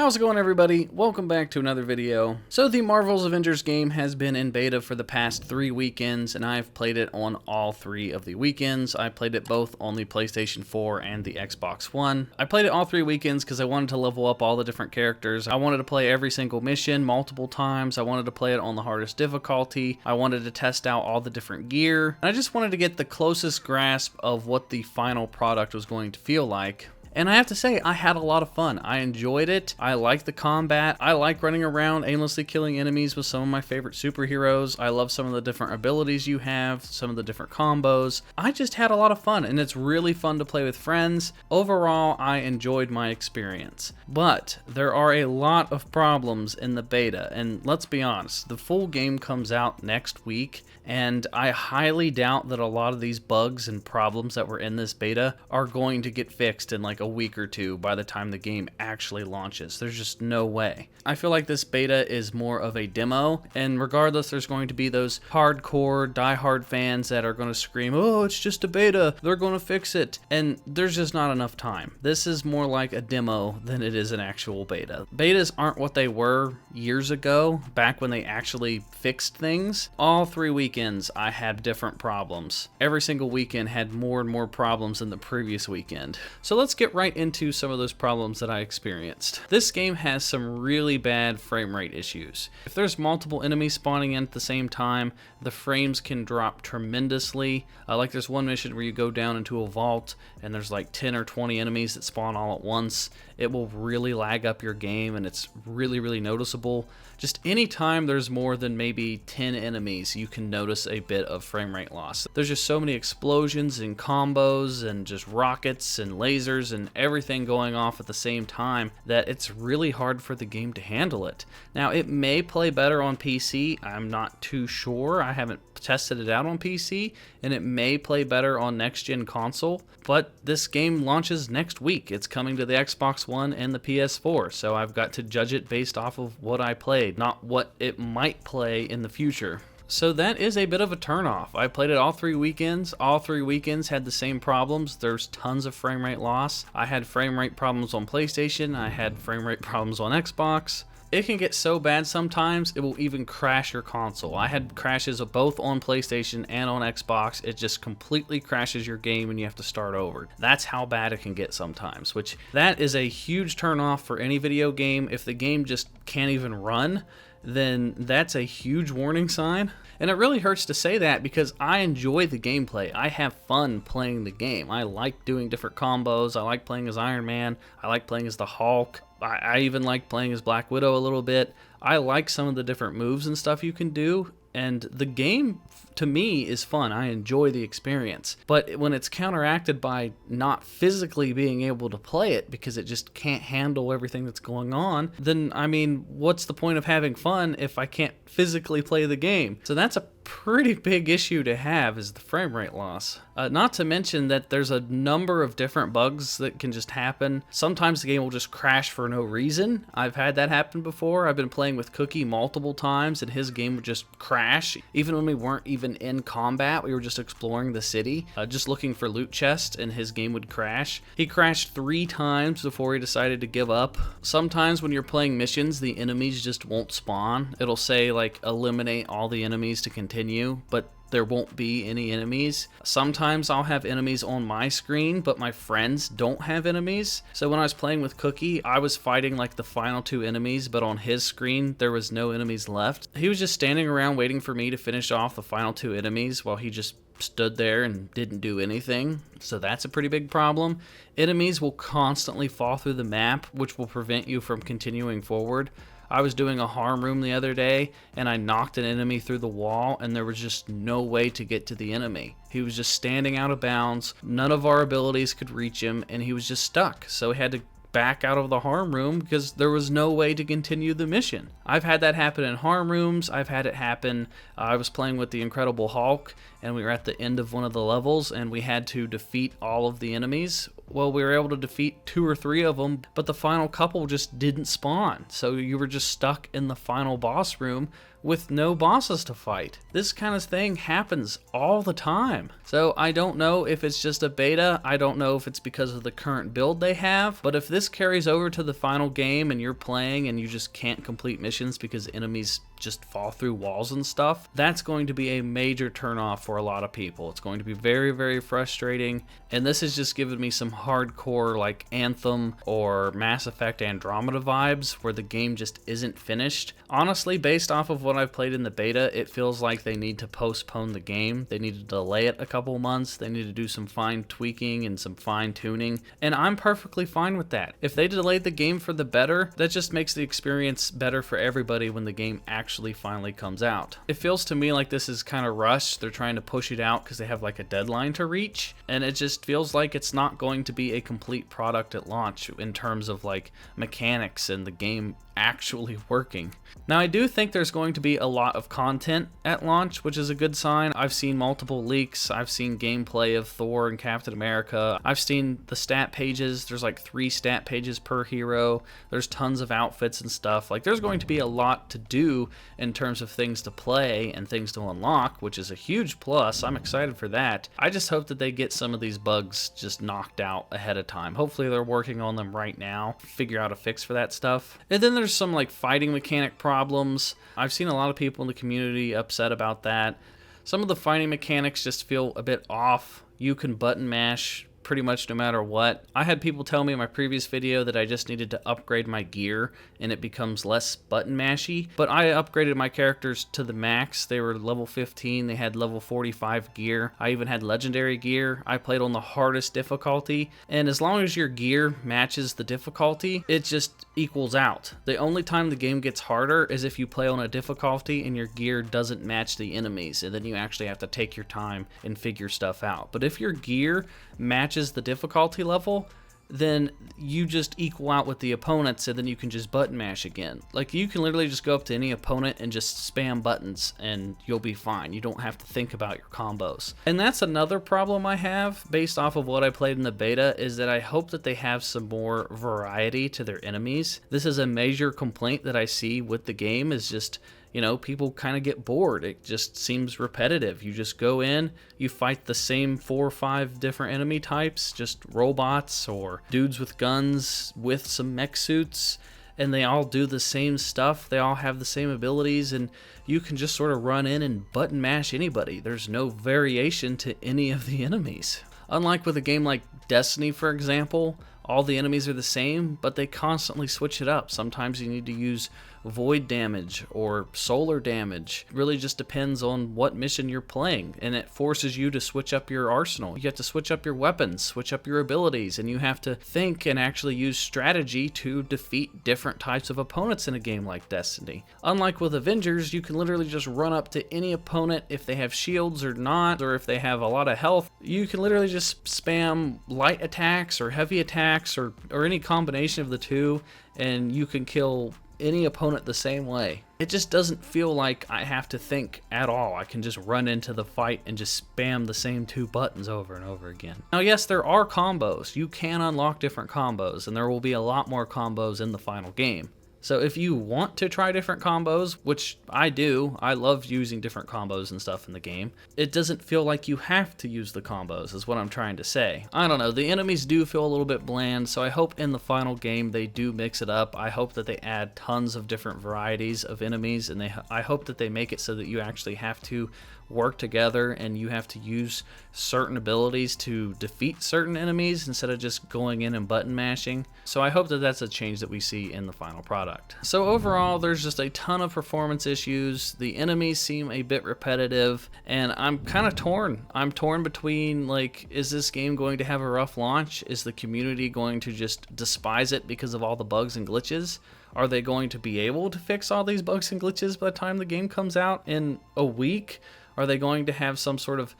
How's it going, everybody? Welcome back to another video. So the Marvel's Avengers game has been in beta for the past 3 weekends, and I've played it on all 3 of the weekends. I played it both on the PlayStation 4 and the Xbox One. I played it all 3 weekends because I wanted to level up all the different characters. I wanted to play every single mission multiple times. I wanted to play it on the hardest difficulty. I wanted to test out all the different gear. And I just wanted to get the closest grasp of what the final product was going to feel like. And I have to say, I had a lot of fun. I enjoyed it. I like the combat. I like running around aimlessly killing enemies with some of my favorite superheroes. I love some of the different abilities you have, some of the different combos. I just had a lot of fun, and it's really fun to play with friends. Overall, I enjoyed my experience. But there are a lot of problems in the beta, and let's be honest, the full game comes out next week, and I highly doubt that a lot of these bugs and problems that were in this beta are going to get fixed in like a week or two by the time the game actually launches. There's just no way. I feel like this beta is more of a demo, and regardless, there's going to be those hardcore, diehard fans that are going to scream, "Oh, it's just a beta, they're going to fix it," and there's just not enough time. This is more like a demo than it is an actual beta. Betas aren't what they were years ago, back when they actually fixed things. All 3 weekends, I had different problems. Every single weekend had more and more problems than the previous weekend. So let's get right into some of those problems that I experienced. This game has some really bad frame rate issues. If there's multiple enemies spawning in at the same time, the frames can drop tremendously. Like there's one mission where you go down into a vault and there's like 10 or 20 enemies that spawn all at once. It will really lag up your game, and it's really noticeable. Just anytime there's more than maybe 10 enemies, you can notice a bit of frame rate loss. There's just so many explosions and combos and just rockets and lasers and everything going off at the same time that it's really hard for the game to handle it. Now, it may play better on PC. I'm not too sure. I haven't tested it out on PC, and it may play better on next-gen console, but this game launches next week. It's coming to the Xbox One and the PS4, so I've got to judge it based off of what I played, not what it might play in the future. So that is a bit of a turnoff. I played it all 3 weekends. All 3 weekends had the same problems. There's tons of frame rate loss. I had frame rate problems on PlayStation. I had frame rate problems on Xbox. It can get so bad sometimes, it will even crash your console. I had crashes of both on PlayStation and on Xbox. It just completely crashes your game and you have to start over. That's how bad it can get sometimes, which that is a huge turnoff for any video game. If the game just can't even run, then that's a huge warning sign. And it really hurts to say that because I enjoy the gameplay. I have fun playing the game. I like doing different combos. I like playing as Iron Man. I like playing as the Hulk. I even like playing as Black Widow a little bit. I like some of the different moves and stuff you can do, and the game to me is fun. I enjoy the experience. But when it's counteracted by not physically being able to play it because it just can't handle everything that's going on, then I mean, what's the point of having fun if I can't physically play the game? So that's a pretty big issue to have, is the frame rate loss. Not to mention that there's a number of different bugs that can just happen. Sometimes the game will just crash for no reason. I've had that happen before. I've been playing with Cookie multiple times and his game would just crash. Even when we weren't even in combat, we were just exploring the city, just looking for loot chests, and his game would crash. He crashed 3 times before he decided to give up. Sometimes when you're playing missions, the enemies just won't spawn. It'll say like eliminate all the enemies to continue, but there won't be any enemies. Sometimes I'll have enemies on my screen, but my friends don't have enemies. So when I was playing with Cookie, I was fighting like the final 2 enemies, but on his screen, there was no enemies left. He was just standing around waiting for me to finish off the final 2 enemies while he just stood there and didn't do anything. So that's a pretty big problem. Enemies will constantly fall through the map, which will prevent you from continuing forward. I was doing a harm room the other day and I knocked an enemy through the wall and there was just no way to get to the enemy. He was just standing out of bounds. None of our abilities could reach him and he was just stuck. So we had to back out of the harm room because there was no way to continue the mission. I've had that happen in harm rooms. I've had it happen. I was playing with the Incredible Hulk and we were at the end of one of the levels and we had to defeat all of the enemies well, we were able to defeat 2 or 3 of them, but the final couple just didn't spawn. So you were just stuck in the final boss room with no bosses to fight. This kind of thing happens all the time. So I don't know if it's just a beta, I don't know if it's because of the current build they have, but if this carries over to the final game and you're playing and you just can't complete missions because enemies just fall through walls and stuff, that's going to be a major turnoff for a lot of people. It's going to be very, very frustrating, and this has just given me some hardcore like Anthem or Mass Effect Andromeda vibes where the game just isn't finished. Honestly, based off of what I've played in the beta, it feels like they need to postpone the game. They need to delay it a couple months. They need to do some fine tweaking and some fine tuning, and I'm perfectly fine with that. If they delayed the game for the better, that just makes the experience better for everybody when the game actually finally comes out. It feels to me like this is kind of rushed. They're trying to push it out because they have like a deadline to reach, and it just feels like it's not going to be a complete product at launch in terms of like mechanics and the game actually working. Now, I do think there's going to be a lot of content at launch, which is a good sign. I've seen multiple leaks. I've seen gameplay of Thor and Captain America. I've seen the stat pages. There's like 3 stat pages per hero. There's tons of outfits and stuff. Like, there's going to be a lot to do in terms of things to play and things to unlock, which is a huge plus. I'm excited for that. I just hope that they get some of these bugs just knocked out ahead of time. Hopefully they're working on them right now, figure out a fix for that stuff. And then there's some like fighting mechanic problems. I've seen a lot of people in the community upset about that. Some of the fighting mechanics just feel a bit off. You can button mash pretty much no matter what. I had people tell me in my previous video that I just needed to upgrade my gear and it becomes less button mashy, but I upgraded my characters to the max. They were level 15, they had level 45 gear. I even had legendary gear. I played on the hardest difficulty, and as long as your gear matches the difficulty, it just equals out. The only time the game gets harder is if you play on a difficulty and your gear doesn't match the enemies, and then you actually have to take your time and figure stuff out. But if your gear matches the difficulty level, then you just equal out with the opponents, and then you can just button mash again. Like, you can literally just go up to any opponent and just spam buttons and you'll be fine. You don't have to think about your combos. And that's another problem I have based off of what I played in the beta, is that I hope that they have some more variety to their enemies. This is a major complaint that I see with the game, is just, you know, people kind of get bored. It just seems repetitive. You just go in, you fight the same 4 or 5 different enemy types, just robots or dudes with guns with some mech suits, and they all do the same stuff. They all have the same abilities, and you can just sort of run in and button mash anybody. There's no variation to any of the enemies. Unlike with a game like Destiny, for example, all the enemies are the same, but they constantly switch it up. Sometimes you need to use void damage or solar damage. It really just depends on what mission you're playing, and it forces you to switch up your arsenal. You have to switch up your weapons, switch up your abilities, and you have to think and actually use strategy to defeat different types of opponents in a game like Destiny. Unlike with Avengers, you can literally just run up to any opponent if they have shields or not, or if they have a lot of health. You can literally just spam light attacks or heavy attacks or any combination of the two, and you can kill any opponent the same way. It just doesn't feel like I have to think at all. I can just run into the fight and just spam the same 2 buttons over and over again. Now, yes, there are combos. You can unlock different combos, and there will be a lot more combos in the final game. So if you want to try different combos, which I do, I love using different combos and stuff in the game, it doesn't feel like you have to use the combos, is what I'm trying to say. I don't know, the enemies do feel a little bit bland, so I hope in the final game they do mix it up. I hope that they add tons of different varieties of enemies, and I hope that they make it so that you actually have to work together and you have to use certain abilities to defeat certain enemies instead of just going in and button mashing. So I hope that that's a change that we see in the final product. So overall, there's just a ton of performance issues. The enemies seem a bit repetitive, and I'm kind of torn. I'm torn between, like, is this game going to have a rough launch? Is the community going to just despise it because of all the bugs and glitches? Are they going to be able to fix all these bugs and glitches by the time the game comes out in a week? Are they going to have some sort of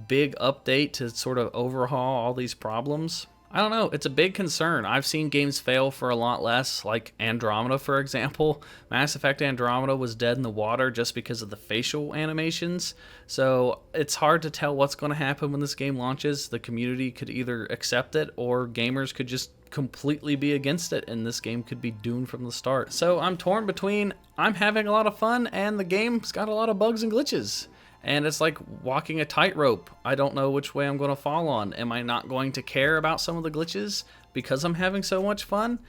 big update to sort of overhaul all these problems? I don't know, it's a big concern. I've seen games fail for a lot less, like Andromeda, for example. Mass Effect Andromeda was dead in the water just because of the facial animations. So it's hard to tell what's going to happen when this game launches. The community could either accept it, or gamers could just completely be against it, and this game could be doomed from the start. So I'm torn between I'm having a lot of fun and the game's got a lot of bugs and glitches. And it's like walking a tightrope. I don't know which way I'm going to fall on. Am I not going to care about some of the glitches because I'm having so much fun?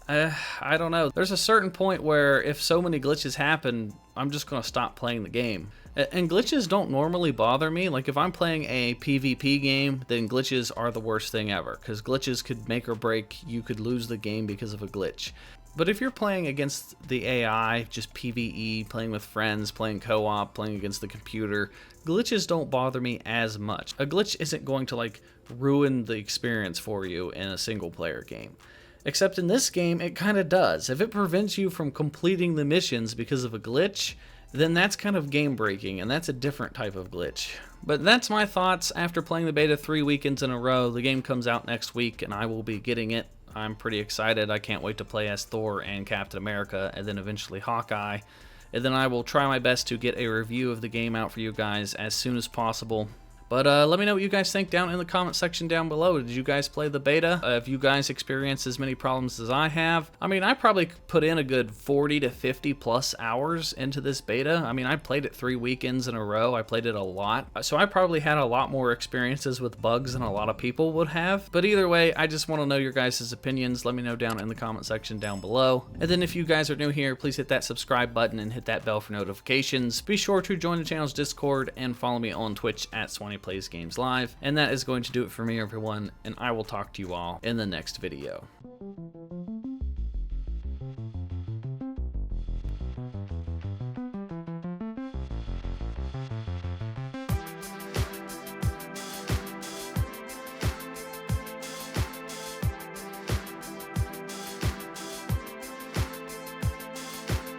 I don't know. There's a certain point where if so many glitches happen, I'm just going to stop playing the game. And glitches don't normally bother me. Like if I'm playing a PvP game, then glitches are the worst thing ever, because glitches could make or break. You could lose the game because of a glitch. But if you're playing against the AI, just PvE, playing with friends, playing co-op, playing against the computer, glitches don't bother me as much. A glitch isn't going to like ruin the experience for you in a single player game. Except in this game, it kind of does. If it prevents you from completing the missions because of a glitch, then that's kind of game breaking, and that's a different type of glitch. But that's my thoughts after playing the beta 3 weekends in a row. The game comes out next week, and I will be getting it. I'm pretty excited. I can't wait to play as Thor and Captain America, and then eventually Hawkeye. And then I will try my best to get a review of the game out for you guys as soon as possible. But let me know what you guys think down in the comment section down below. Did you guys play the beta? Have you guys experienced as many problems as I have? I mean, I probably put in a good 40 to 50 plus hours into this beta. I mean, I played it 3 weekends in a row. I played it a lot. So I probably had a lot more experiences with bugs than a lot of people would have. But either way, I just want to know your guys' opinions. Let me know down in the comment section down below. And then if you guys are new here, please hit that subscribe button and hit that bell for notifications. Be sure to join the channel's Discord and follow me on Twitch at Swanee Plays Games Live. And that is going to do it for me, everyone, and I will talk to you all in the next video.